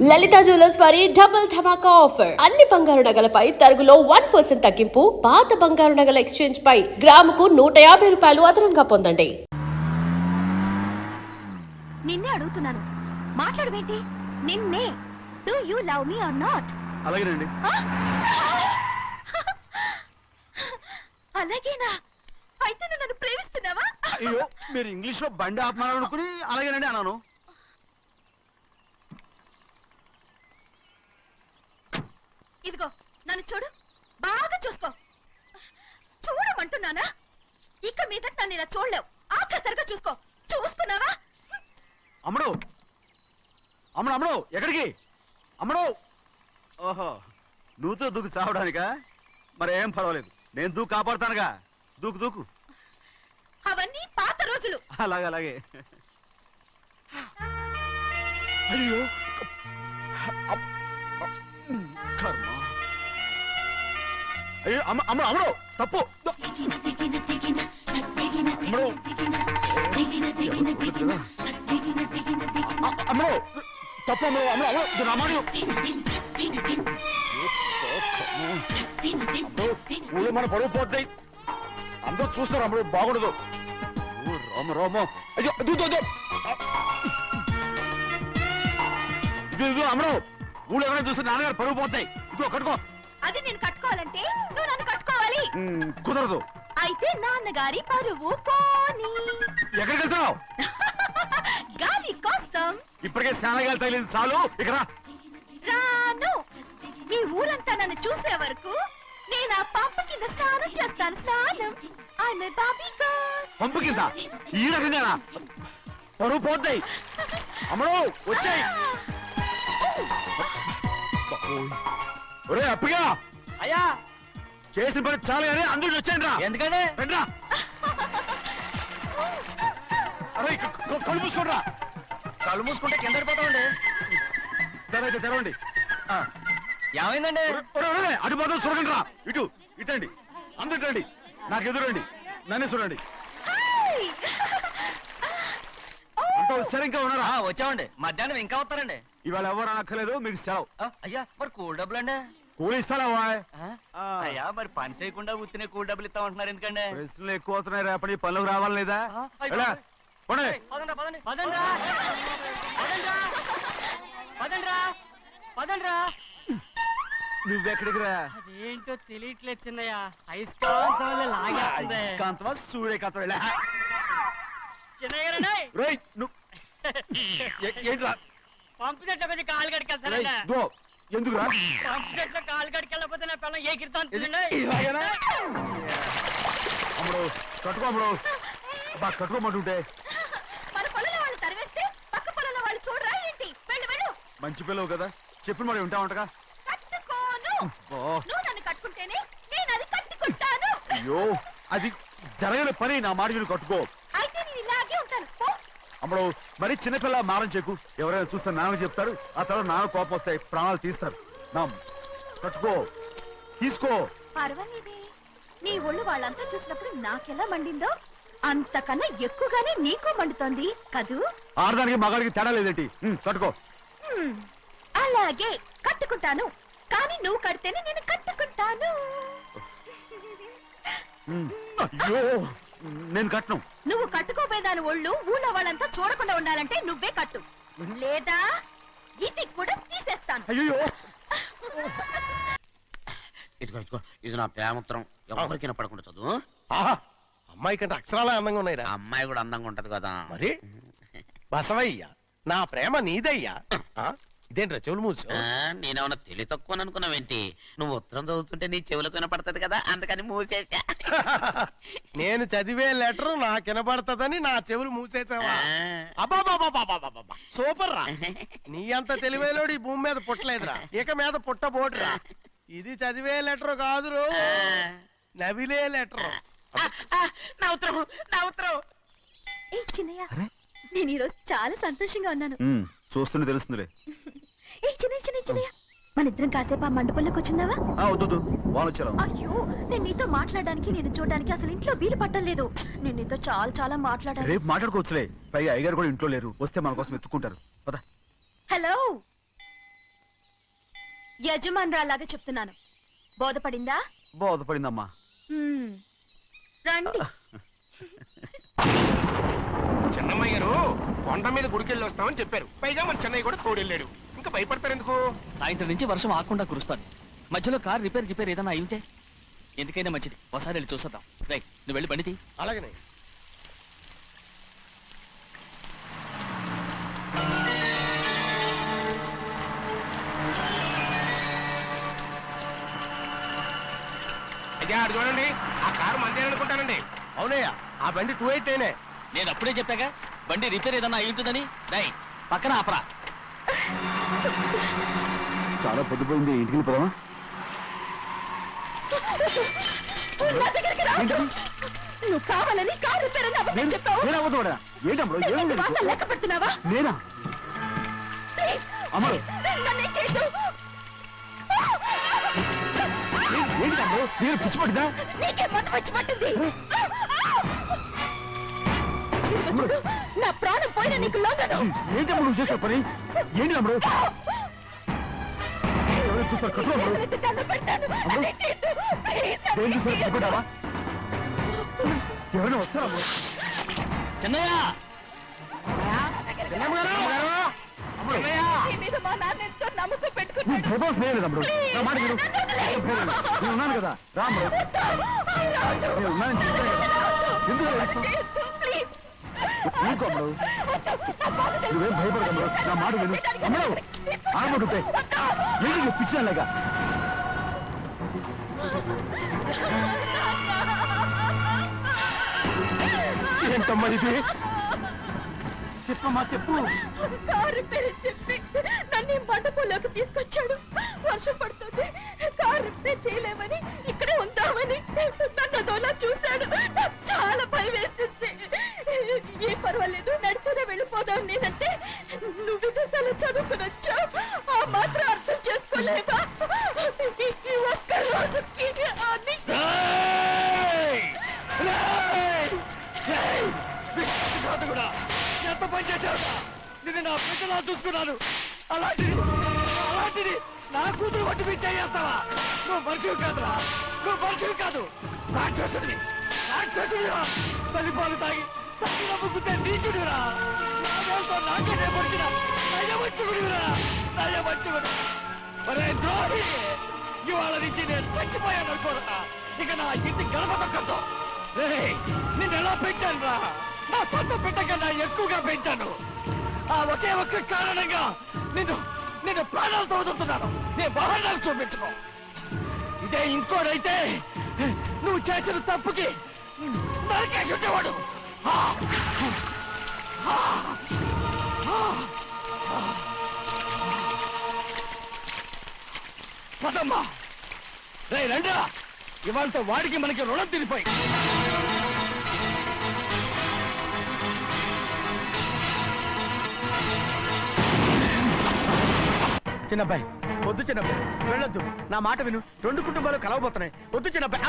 లలిత jewellers వారి double ధమాకా offer. అన్ని బంగారు నగలపై తరుగులో 1% తగ్గింపు. పాత బంగారు నగల ఎక్స్చేంజ్ పై గ్రాముకు 150 రూపాయలు అదనంగా పొందండి. నిన్నే అడుగుతున్నాను, మాట్లాడవేంటి? నిన్నే. Do you love me or not? అలాగేనండి. అలాగేనా? అయితే నువ్వు నన్ను ప్రేమిస్తున్నావా? అయ్యో, మీరు ఇంగ్లీష్ లో బండి ఆపమాలనుకుని అలాగేనండి అన్నాను. ఇదిగో నన్ను చూడు, బాగా చూసుకో. చూడమంటున్నానా? ఇక మీద నన్ను ఇలా చూడలేవు. ఆఖసరిగా చూసుకో. చూస్తున్నావా? అమ్మడు అమ్మడు అమ్మడు, ఎక్కడికి అమ్మడు? ఓహో, నువ్వుతో దూకు చావడానికా? మరేం పర్వాలేదు, నేను దూకు కాపాడుతానుగా. దూకు దూకు. అవన్నీ పాత రోజులు. అలాగే అలాగే. అయ్యో కర్మ. అయ్యో అమ్మ అమ్మ అమ్మడు, తప్పు. అమ్మడు అమ్మడు, తప్పు. అమ్మడు అమ్మడు అమ్మడు రామాడు. ఊళ్ళో మన పరువు పోతాయి, అందరూ చూస్తారు. అమ్మడు బాగుండదు. రామ రామ. అయ్యో ఇది అమ్మడు, ఊళ్ళో ఎవరైనా చూస్తే నాన్నగారు పరువు పోతాయి. ఇదిగో కట్టుకో. అది నేను కట్టుకోవాలంటే నువ్వు నన్ను కట్టుకోవాలి. కుదరదు. అయితే నాన్నగారి పరువు పోనీ. ఎక్కడికి వెళ్తున్నావు? గాలి కోసం. ఇప్పటికే స్నానగాలు తగిలింది చాలు, ఇక్కడ రాను. ఈ ఊరంతా నన్ను చూసే వరకు నేను ఆ పంపు కింద స్నానం చేస్తాను. స్నానం. I'm a Barbie girl. పంపు కింద ఈ రకంగా పరువు పోతాయి. అమ్మడు వచ్చాయి. ఒరే అప్పగా, అయ్యా చేసిన పని చాలు కానీ అందరికి వచ్చాను రా. ఎందుకంటే రండ్రా. అరే కళ్ళు మూసుకోండి రా. కళ్ళు మూసుకుంటే కింద పడిపోతామండి. సరే అయితే తెరవండి. ఏమైందండి? అటు మాత్రం చూడండి రా. ఇటు ఇటండి, అందరు రండి. నాకు ఎదురండి, నన్నే చూడండి. అంతా సరే, ఇంకా ఉన్నారా? వచ్చామండి. మధ్యాహ్నం ఇంకా వస్తారండి. ఇవాళ ఎవరు అనక్కర్లేదు, మీకు సెలవు. అయ్యా మరి కూల్ డబ్బులు అండి? కూలి ఇస్తారా? అయ్యా మరి పని చేయకుండా ఉత్తినే కూల్ డబ్బులు ఇస్తామంటున్నారు ఎందుకండి? ప్రశ్నలు ఎక్కువ అవుతున్నాయి. రేపటి పనులకు రావాలి లేదా? నువ్వెక్కడికి రా? అదేంటో తెలియట్లేదు చిన్నయ్య. అయస్కాంతం అయస్కాంతమా సూర్యకాంతం? చిన్నయ్య ఏంట్రా? పంపు చెట్ల కొద్ది కాలు కడికెళ్తానండి. ఎందుకురా? పంపు చెట్ల కాలు కడికెళ్ళకపోతే నా పిల్లలు ఏకిరితాను. అమ్మడు కట్టుకో. అమ్మడు బాగా కట్టుకోమంటుంటే మన పొలంలో వాళ్ళు తరివేస్తే పక్క పొలంలో వాళ్ళు చూడరా ఏంటి? వెళ్ళు వెళ్ళు. మంచి పిల్లవు కదా, చెప్పిన మరి ఉంటా ఉంటగా. కట్టుకోను. నువ్వు నన్ను కట్టుకుంటేనే నేను అది కట్టుకుంటాను. అయ్యో, అది జరగని పని. నా మాట విని కట్టుకో. అయితే నేను ఇలాగే ఉంటాను. పో. అమ్మడు మరి చిన్నపిల్ల మారం చెక్కు. ఎవరైనా చూస్తే నాన్న చెప్తారు. ఆ తర్వాత నాన్న కోపం వస్తాయి, ప్రాణాలు తీస్తారు. నా కట్టుకో, తీసుకో. పర్వాలేదే, నీ ఒళ్ళు వాళ్ళంతా చూసినప్పుడు నాకెలా మండిందో అంతకన్నా ఎక్కువగానే నీకు మండుతోంది కదూ? ఆడదానికి మగాడికి తేడా లేదేంటి? కట్టుకో. అలాగే కట్టుకుంటాను. కానీ నువ్వు కడితేనే నేను కట్టుకుంటాను. అయ్యో, నేను కట్టను. నువ్వు కట్టుకోపోయేదాని ఒళ్ళు ఊళ్ళో వాళ్ళంతా చూడకుండా ఉండాలంటే నువ్వే కట్టు, లేదా ఇది కూడా తీసేస్తాను. అయ్యో, ఇదిగో ఇదిగో, ఇది నా ప్రేమత్రం. ఎవరికైనా పడకుండా చదువు. అమ్మాయి కంటే అక్షరాలే అందంగా ఉన్నాయి. అమ్మాయి కూడా అందంగా ఉంటది కదా. మరి బసవయ్య, నా ప్రేమ నీదయ్యా. ఇదేంట్రా చెవులు మూసు? నేనేమన్నా తెలివి తక్కువ అనుకున్నావేంటి? నువ్వు ఉత్తరం చదువుతుంటే నీ చెవులకు వినపడుతుంది కదా, అందుకని మూసేసా. నేను చదివే లెటర్ నాకు వినపడుతుందని నా చెవులు మూసేసావా? అబ్బాబాబాబాబాబాబా, సూపర్ రా. నీ అంత తెలివేలోడు ఈ భూమి మీద పుట్టలేదురా, ఇక మీద పుట్టబోడురా. ఇది చదివే లెటర్ కాదురు, నవిలే లెటర్. నా ఉత్తరం, నా ఉత్తరం. ఏ చిన్నయ్య, నేను ఈరోజు చాలా సంతోషంగా ఉన్నాను. చూస్తుంటే తెలుస్తుందిలే. ఏ చిన్నయ్య, మన ఇద్దరం కాసేపు ఆ మండపంలోకి వచ్చిందావా? వద్దు, వాళ్ళు వచ్చారు. అయ్యో, నేను నీతో మాట్లాడడానికి, నేను చూడడానికి అసలు ఇంట్లో వీలు పట్టలేదు. నేను నీతో చాలా చాలా మాట్లాడాలి. రేపు మాట్లాడుకోవచ్చులే. పైగా అయ్యగారు కూడా ఇంట్లో లేరు, వస్తే మన కోసం ఎత్తుకుంటారు. పద. హలో, యజమానురాలాగా చెప్తున్నాను. బోధపడిందా? బోధపడిందమ్మా. మ్మ్. రండి. చిన్నమ్మాయి గారు కొండ మీద గుడికెళ్ళి వస్తామని చెప్పారు. పైగా మన చెన్నయ్య కూడా తోడెళ్ళాడు. ఇంకా భయపడతారు ఎందుకు? సాయంత్రం నుంచి వర్షం ఆకుండా కురుస్తాను. మధ్యలో కార్ రిపేర్ ఏదైనా అయి ఉంటే ఎందుకైనా మంచిది ఒకసారి వెళ్ళి చూసేద్దాం. రైట్, నువ్వు వెళ్ళి బండి తీ. అలాగనే. అయ్యా, అటు చూడండి, ఆ కారు మందే అనుకుంటానండి. అవునయ్యా, ఆ బండి 288. నేను అప్పుడే చెప్పాగా బండి రిపేర్ ఏదైనా అయి ఉంటుందని. రైట్, పక్కన ఆపరా. చాలా పొద్దుపోయింది, ఇంటికి వెళ్ళిపోదామా? నా దగ్గరికి రా. నువ్వు కావాలని కారు రిపేర్ అని అబద్ధం చెప్పావు. వాసన లెక్క పెడుతున్నావా? నేనా? ప్లీజ్, అమ్మా. నన్నేం చేయొద్దు. పిచ్చి పట్టిందా? నీకే మొట్ట వచ్చి పట్టింది. ఇదిగో చూడు, నా ప్రాణం పోయినా నీకు లొంగను. ఏంటమ్మా నువ్వు చేసే పని? ఏంటి అమ్మడు? చూస్తారు కట్టు అమ్మడు. దండం పెడతాను. నన్నేం చేయొద్దు. ప్లీజ్, ఏం చూసారు చెప్పావా? ఎవరైనా వస్తారా అమ్మడు? చెన్నయ్య, నీ మీద మా నాన్న ఎంతో నమ్మకం నువ్వు పెట్టుకున్నాడు. ప్రభాస్ నేయలేదు అమ్మడు. నా మాట విను. నేను ఉన్నాను కదా, రా అమ్మడు. నేను ఉన్నానని చెప్పాను కదా, ఎందుకు వేస్తావు? ప్లీజ్, నీకు అమ్మడు. నువ్వేం భయపడదు, నా మాట విను. అమ్మడు ఆడబడుతాయి ఏంటి పిచ్చినాలేక? ఏంటమ్మా ఇది? చెప్పమ్మా, చెప్పు. కారు పేరు చెప్పి నన్ను ఈ మండపంలోకి తీసుకొచ్చాడు. వర్షం పడుతుంది, కారు రిపేర్ చేయలేమని ఇక్కడే ఉందామని నన్ను అదోలా చూశాడు. నాకు చాలా భయం వేసింది. ఏ పర్వాలేదు, నడిచేదే వెళ్ళిపోదాం నేనంటే నువ్వు విదేశాలు చదువుకుని వచ్చావు, ఆ మాత్రం అర్థం చేసుకోలేవా? ఈ ఒక్క రోజుకి అన్ని ఎంత పని చేశావు? నిన్ను నా బిడ్డలా చూసుకున్నాను. అలాంటిది నా కూతురు వంటి మీద చేస్తావా? నువ్వు మనిషివి కాదురా, నువ్వు మనిషివి కాదు, రాక్షసుడివి. తల్లిపాలు తాగి నమ్ముకుంటే నీచుడిరా. నాతో నాకే పొడిచిన నయవంచుకుడివిరా, నయవంచుకుడు. ఒరే ద్రోహి, ఇవాళ నుంచి నేను చచ్చిపోయాను అనుకోరా. ఇక నా ఇంటి గడప తొక్కతో. నిన్ను ఎలా పెంచాను రా? నా సొంత బిడ్డ కన్నా ఎక్కువగా పెంచాను. ఆ ఒకే ఒక్క కారణంగా నిన్ను ప్రాణాలతో వదులుతున్నాను. నేను వాహనాలు చూపించుకో. ఇదే ఇంకోడైతే నువ్వు చేసిన తప్పుకి నరికేసి ఉండేవాడు. పదమ్మా, రే రండిరా. ఇవాళతో వాడికి మనకి రుణం తిరిగిపోయి. చిన్నబ్బాయి వద్దు, చిన్నబ్బాయి వెళ్ళొద్దు. నా మాట విను, 2 కుటుంబాలు కలవబోతున్నాయి. వద్దు చిన్నబ్బాయి.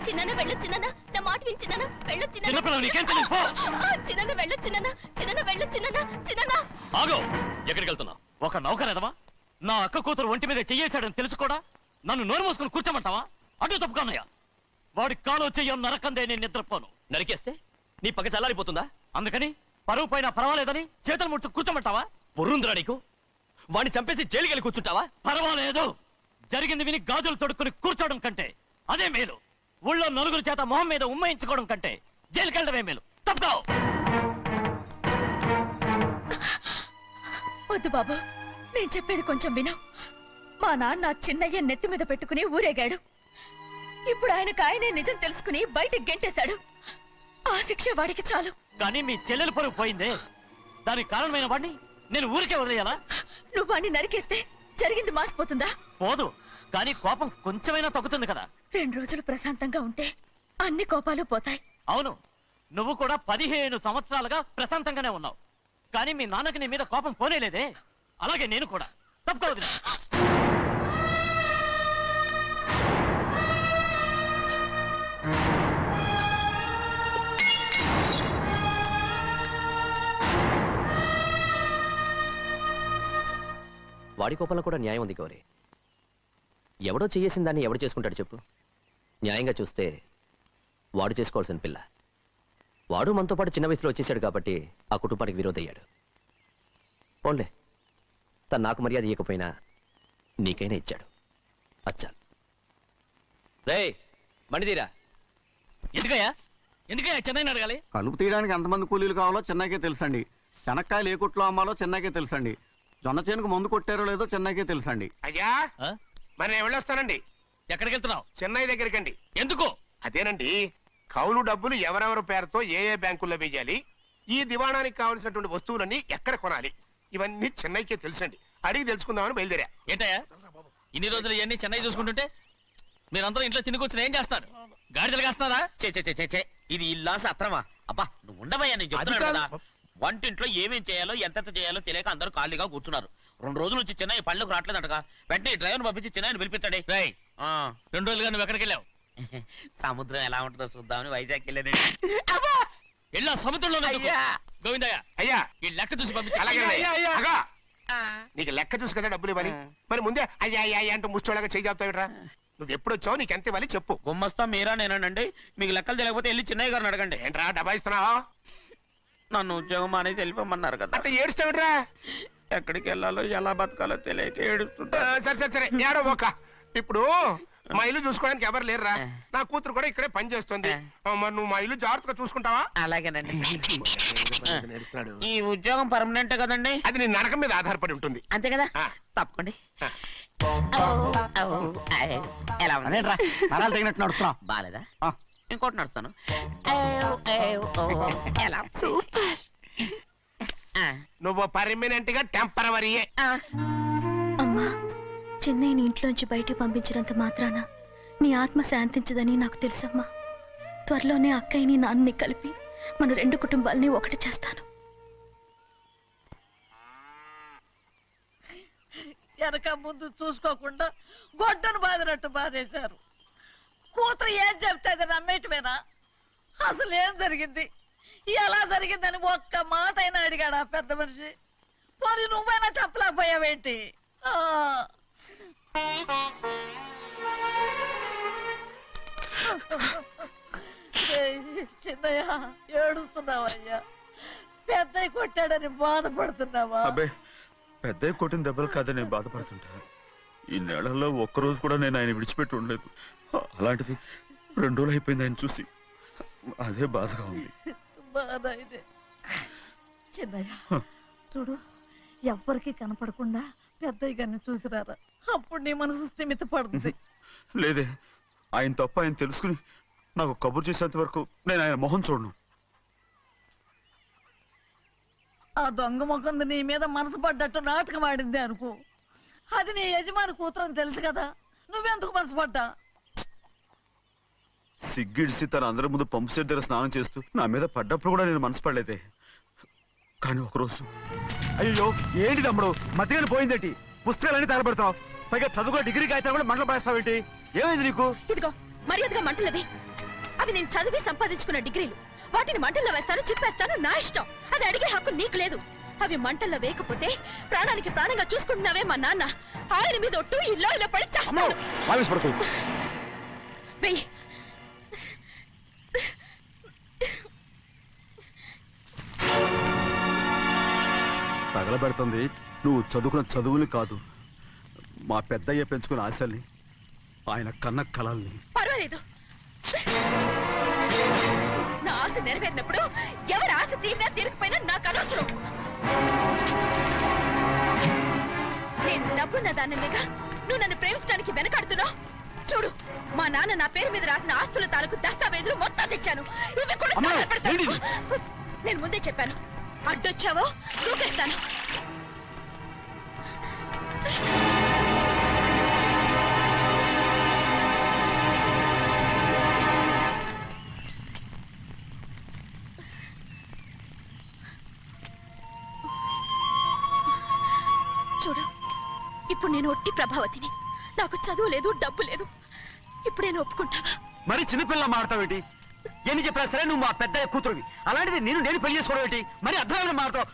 చిన్న వెళ్ళు, చిన్న నా మాట విని, చిన్న వెళ్ళు, చిన్నపిల్లలు నీకేం తెలియదు, పో. చిన్న వెళ్ళు, చిన్న వెళ్ళు, చిన్న. ఆగో, ఎక్కడికి వెళ్తున్నావు? ఒక నౌకరేదవా? నా అక్క కూతురు ఒంటి మీద చెయ్యేశాడని తెలుసు కూడా నన్ను నోరు మూసుకుని కూర్చోమంటావా? అటు తప్పుకున్నాయా? వాడి కాలో చెయ్యం నరకందే నేను నిద్రపోను. నరికేస్తే నీ పక్క చల్లారిపోతుందా? అందుకని పరువు పైన పర్వాలేదని చేతులు ముట్టు కూర్చోమంటావా? పొర్రుందిరా నీకు? వాడిని చంపేసి జైలుకెళ్ళి కూర్చుంటావా? పర్వాలేదు, జరిగింది విని గాజులు తొడుక్కుని కూర్చోవడం కంటే అదే మేలు. ఊళ్ళో నలుగురు చేత మొహం మీద ఉమ్మయించుకోవడం కంటే జైలుకెళ్ళడమే మేలు. తప్పుకో. వద్దు బాబు, నేను చెప్పేది కొంచెం విను. మా నాన్న చిన్నయ్య నెత్తి మీద పెట్టుకుని ఊరేగాడు. ఇప్పుడు ఆయనే నిజం తెలుసుకుని బయటకు గెంటేశాడు. ఆ శిక్ష వాడికి చాలు. కానీ మీ చెల్లెలు పరువు పోయిందే, దానికి కారణమైన వాడిని నేను ఊరికే వదిలేయాలా? నువ్వు వాడిని నరికేస్తే జరిగింది మాసిపోతుందా? పోదు, కానీ కోపం కొంచెమైనా తగ్గుతుంది కదా. 2 రోజులు ప్రశాంతంగా ఉంటే అన్ని కోపాలు పోతాయి. అవును, నువ్వు కూడా 15 సంవత్సరాలుగా ప్రశాంతంగానే ఉన్నావు. కానీ మీ నాన్నకి నీ మీద కోపం పోనేలేదే. అలాగే నేను కూడా. తప్పుకోవద్దు. వాడి కోపంలో కూడా న్యాయం ఉంది గౌరీ. ఎవడో చేసిన దాన్ని ఎవడు చేసుకుంటాడు చెప్పు? న్యాయంగా చూస్తే వాడు చేసుకోవాల్సిన పిల్ల. వాడు మనతో పాటు చిన్న వయసులో వచ్చేసాడు కాబట్టి ఆ కుటుంబానికి విరోధయ్యాడు. పోన్లే, తను నాకు మర్యాద ఇవ్వకపోయినా నీకైనా ఇచ్చాడు. అచ్చా రే మణిదీరా. ఎందుకయ్యా చెన్నైని అడగాలి? కలుపు తీయడానికి ఎంతమంది కూలీలు కావాలో చెన్నైకే తెలుసండి. శనక్కాయలు ఏ కొట్లో అమ్మాలో చెన్నైకే తెలుసండి. జొన్న చేనుకు మందు కొట్టారో లేదో చెన్నైకే తెలుసండి. అయ్యా మరి నేను వెళ్ళొస్తానండి. ఎక్కడికి వెళ్తున్నావు? చెన్నై దగ్గరికండి. ఎందుకు? అదేనండి, కౌలు డబ్బులు ఎవరెవరి పేరుతో ఏ ఏ బ్యాంకుల్లో వేయాలి, ఈ దివాణానికి కావలసినటువంటి వస్తువులన్నీ ఎక్కడ కొనాలి, ఇవన్నీ చెన్నైకే తెలుసండి. అడిగి తెలుసుకుందామని బయలుదేరా. ఏంటయ్యా ఇన్ని రోజులు ఇవన్నీ చెన్నై చూసుకుంటుంటే మీరందరూ ఇంట్లో తిని కూర్చుని ఏం చేస్తారు? గాడిదలు కాస్తున్నారా? చే ఇది ఇల్లా సత్రమా? అబ్బా నువ్వు ఉండబోయా, నేను చెప్తున్నాను కదా. వంటింట్లో ఏమేం చేయాలో ఎంతెంత చేయాలో తెలియక అందరూ ఖాళీగా కూర్చున్నారు. 2 రోజుల నుంచి చెన్నై పళ్ళకు రావట్లేదంటగా. వెంటనే డ్రైవర్ పంపించి చెన్నైని పిలిపించాడే. 2 రోజులుగా నువ్వు ఎక్కడికి వెళ్ళావు? సముద్రం ఎలా ఉంటుందో చూద్దామని వైజాగ్ వెళ్ళానండి. వెళ్ళా సముద్రంలో గోవిందయ్య అయ్యా ఈ లెక్క చూసి పంపించా. అగా, నీకు లెక్క చూసి కదా డబ్బులు ఇవ్వాలి. మరి ముందే అయ్యా అయ్యా అయ్యా అంటూ ముష్టోళ్ళగా చేయి చెప్తావిట్రా. నువ్వు ఎప్పుడు వచ్చావు, నీకు ఎంత ఇవ్వాలి చెప్పు. గుమ్మస్తా మీరా నేనండి. మీకు లెక్కలు తెలియకపోతే వెళ్ళి చిన్నయ్య గారిని అడగండి. ఏంట్రా డబ్బా ఇస్తున్నావా? నన్ను ఉద్యోగం అనేది వెళ్ళిపోమన్నారు కదా. అంటే ఏడుస్తావిట్రా. ఎక్కడికి వెళ్ళాలో ఎలా బతకాలో తెలియక ఏడుస్తుంటా. సరే ఏడో ఒక. ఇప్పుడు మా ఇల్లు చూసుకోవడానికి ఎవరు లేరురా. నా కూతురు కూడా ఇక్కడే పని చేస్తుంది. మరి నువ్వు మా ఇల్లు జాగ్రత్తగా చూసుకుంటావా? అలాగేనండి. ఈ ఉద్యోగం పర్మనెంట్ కదండి? అది నీ నరకం మీద ఆధారపడి ఉంటుంది. అంతే కదా. తప్పకండి. ఎలా ఉంది? అదేంట్రా నరాలు తగినట్టు నడుస్తున్నావు? బాలేదా? ఇంకోటి నడుస్తాను. ఎలా? నువ్వు పర్మనెంట్ గా టెంపరవరీయే. అమ్మా, చెన్నైని ఇంట్లోంచి బయటికి పంపించినంత మాత్రాన నీ ఆత్మ శాంతించదని నాకు తెలుసమ్మా. త్వరలోనే అక్కయ్యని నాన్నని కలిపి మన 2 కుటుంబాలని ఒకటి చేస్తాను. వెనక ముందు చూసుకోకుండా గొడ్డను బాదినట్టు బాధేశారు. కూతురు ఏం చెప్తే నమ్మేటమేనా? అసలు ఏం జరిగింది, ఎలా జరిగిందని ఒక్క మాట అయినా అడిగాడు ఆ పెద్ద మనిషి. పోనీ నువ్వైనా చెప్పలేకపోయావేంటి? చిన్నయ్య ఏడుస్తున్నావయ్యా? పెద్దయ్య కొట్టాడని బాధపడుతున్నావా? అబ్బే పెద్దయ్య కొట్టిన దెబ్బలు కాదని నేను బాధపడుతుంటా. ఈ నెలలో ఒక్కరోజు కూడా నేను ఆయన విడిచిపెట్టి ఉండలేదు. అలాంటిది 2 రోజులు అయిపోయింది ఆయన చూసి. అదే బాధగా ఉంది. బాధ ఇదే. చిన్నయ్య చూడు, ఎవ్వరికి కనపడకుండా పెద్దయ్య గారిని చూసిరారా, అప్పుడు నీ మనసు స్థిమిత పడుతుంది. లేదే, ఆయన తప్ప ఆయన తెలుసుకుని నాకు కబురు చేసేంత వరకు నేను ఆయన మొహం చూడను. ఆ దొంగ ముఖంది నీ మీద మనసు పడ్డట్టు నాటకం ఆడింది అనుకో. అది నీ యజమాని కూతురు అని తెలుసు కదా, నువ్వెందుకు మనసు పడ్డా? సిగ్గిడిసి తన అందరి ముందు పంపు సెట్ దగ్గర స్నానం చేస్తూ నా మీద పడ్డప్పుడు కూడా నేను మనసు పడలేదే. కానీ ఒకరోజు అయ్యో ఏంటి తమ్ముడు మధ్యగా పోయిందేంటి? పుస్తకాలన్నీ తగలబెడతావు, పైగా చదువుకో డిగ్రీ కాగితాలు కూడా మంటలు పడేస్తావేంటి? ఏమైంది నీకు? ఇదిగో మర్యాదగా మంటలవి. అవి నేను చదివి సంపాదించుకున్న డిగ్రీలు. వాటిని మంటల్లో వేస్తాను, చిప్పేస్తాను, నా ఇష్టం. అది అడిగే హక్కు నీకు లేదు. అవి మంటల్లో వేయకపోతే ప్రాణానికి ప్రాణంగా చూసుకుంటున్నావే మా నాన్న. ఆయన మీద ఒట్టు ఇల్లు ఇలా పడి చేస్తాను. వెయ్యి. తగలబెడుతుంది నువ్వు చదువుకున్న చదువుని కాదు, మా పెద్దయ్య పెంచుకున్న ఆశల్ని, ఆయన కన్న కలల్ని. పర్వాలేదు, నా ఆశ నెరవేరినప్పుడు ఎవరి ఆశ తీరినా తీరకపోయినా నాకు అనవసరం. నేను డబ్బున్న దానిగా నువ్వు నన్ను ప్రేమించడానికి వెనకాడుతున్నావు. చూడు, మా నాన్న నా పేరు మీద రాసిన ఆస్తుల తాలూకు దస్తావేజులు మొత్తం తెచ్చాను. ఇవి కూడా తగలబెడతాను. నేను ముందే చెప్పాను, అడ్డొచ్చావో దూకేస్తాను. చూడు, ఇప్పుడు నేను ఒట్టి ప్రభావతిని. నాకు చదువు లేదు, డబ్బు లేదు. ఇప్పుడు నేను ఒప్పుకుంటావా? మరి చిన్నపిల్ల మాడతావేంటి? ఎన్ని చెప్పినా సరే నువ్వు మా పెద్దయ్య కూతురువి. అలాంటిది నేను పెళ్లి చేసుకోవడం ఏంటి? మరి అర్థమైన మాడతావు.